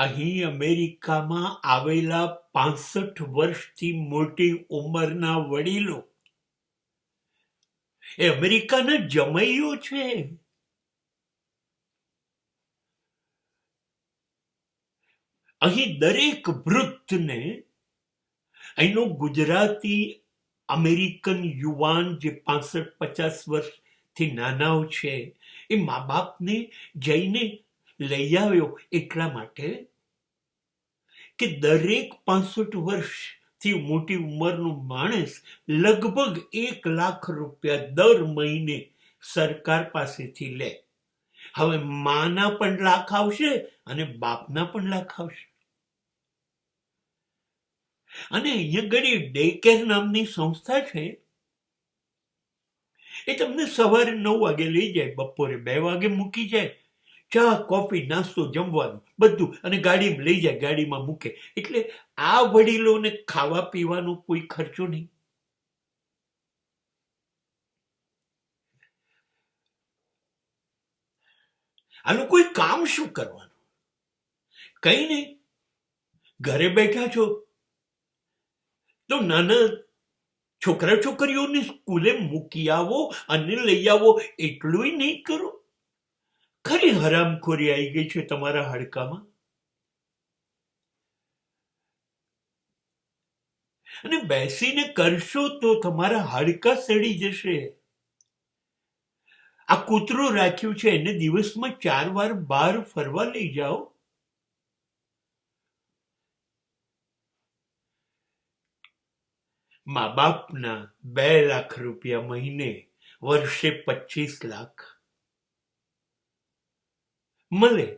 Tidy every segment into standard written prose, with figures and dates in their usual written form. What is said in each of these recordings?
અહીં અમેરિકામાં આવેલા 65 વર્ષથી મોટી ઉંમરના વડીલો એ અમેરિકાના જમાઈઓ છે. અહીં દરેક વૃદ્ધને અહીંનો ગુજરાતી અમેરિકન યુવાન જે 65-50 વર્ષથી નાનાઓ છે એ મા બાપને જઈને લઈ આવ્યો એટલા માટે કે દરેક 65 વર્ષથી મોટી ઉંમરનું માણસ લગભગ 1 લાખ રૂપિયા દર મહિને સરકાર પાસેથી લે. હવે માના પણ લાખ આવશે અને બાપના પણ લાખ આવશે. અને અહીંયા ઘડી ડે કેર નામની સંસ્થા છે એ તમને સવારે 9 વાગે લઈ જાય, બપોરે 2 વાગે મૂકી જાય, ચા કોફી નાસ્તો જમવાનું બધું, અને ગાડીમાં લઈ જાય, ગાડીમાં મૂકે. એટલે આ વડીલોને ખાવા પીવાનો કોઈ ખર્ચો નહીં. આ લોકોએ કામ શું કરવાનું? કઈ નહીં. ઘરે બેઠા છો તો નાના છોકરા છોકરીઓને સ્કૂલે મૂકી આવો અને લઈ આવો, એટલું નહીં કરો. ખરી હરામખોરી આવી ગઈ છે તમારા હાડકામાં. અને બેસીને કરશો તો તમારા હાડકા સડી જશે. આ કૂતરું રાખ્યું છે એને દિવસમાં 4 વાર બહાર ફરવા લઈ જાઓ. મા બાપના 2 લાખ રૂપિયા મહિને, વર્ષે 25 લાખ મળે.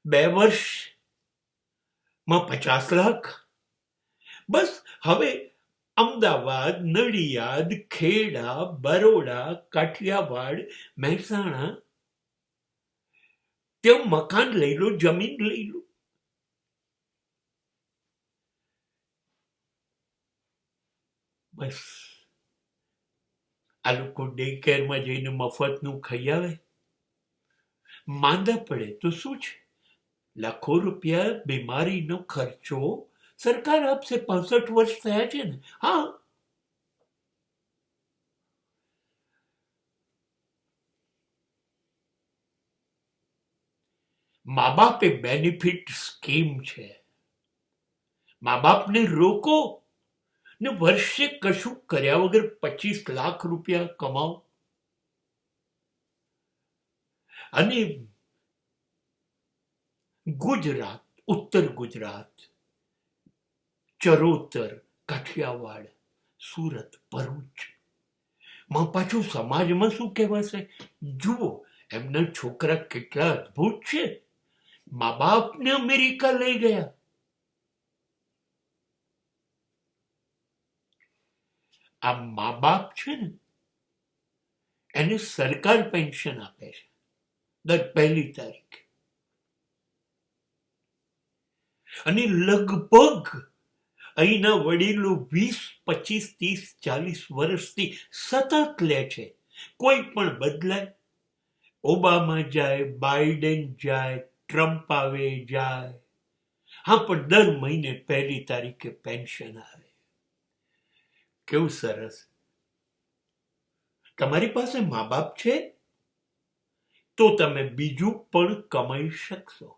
2 વર્ષમાં 50 લાખ. બસ હવે અમદાવાદ, નડિયાદ, ખેડા, બરોડા, કાઠિયાવાડ, મહેસાણા ત્યાં મકાન લઈ લો, જમીન લઈ લો. બસ આ લોકો ડે કેરમાં જઈને મફતનું ખાઈ આવે. માંદા પડે તો શું છે, લાખો રૂપિયા બીમારીનો ખર્ચો સરકાર આપશે. 65 વર્ષ થયા છે ને. હા, મા બાપ એ બેનિફિટ સ્કીમ છે. મા બાપને રોકો ને વર્ષે કશું કર્યા વગર 25 લાખ રૂપિયા કમાઓ. અને ગુજરાત, ઉત્તર ગુજરાત, ચરોતર, કાઠિયાવાડ, સુરત, ભરૂચ માં પાછું સમાજમાં શું કહેવાશે? જુઓ એમના છોકરા કેટલા અદ્ભુત છે. મા બાપને અમેરિકા લઈ ગયા. આ મા બાપ છે ને એને સરકાર પેન્શન આપે છે દર 1 તારીખે. અને લગભગ અહીંના વડીલો 20, 25, 30, 40 વર્ષથી સતત લે છે. કોઈ પણ બદલાય, ઓબામા જાય, બાઇડન જાય, ટ્રમ્પ આવે જાય, હા, પણ દર મહિને 1 તારીખે પેન્શન આવે. કેવું સરસ. તમારી પાસે મા બાપ છે તો તમે બીજું પણ કમાઈ શકશો.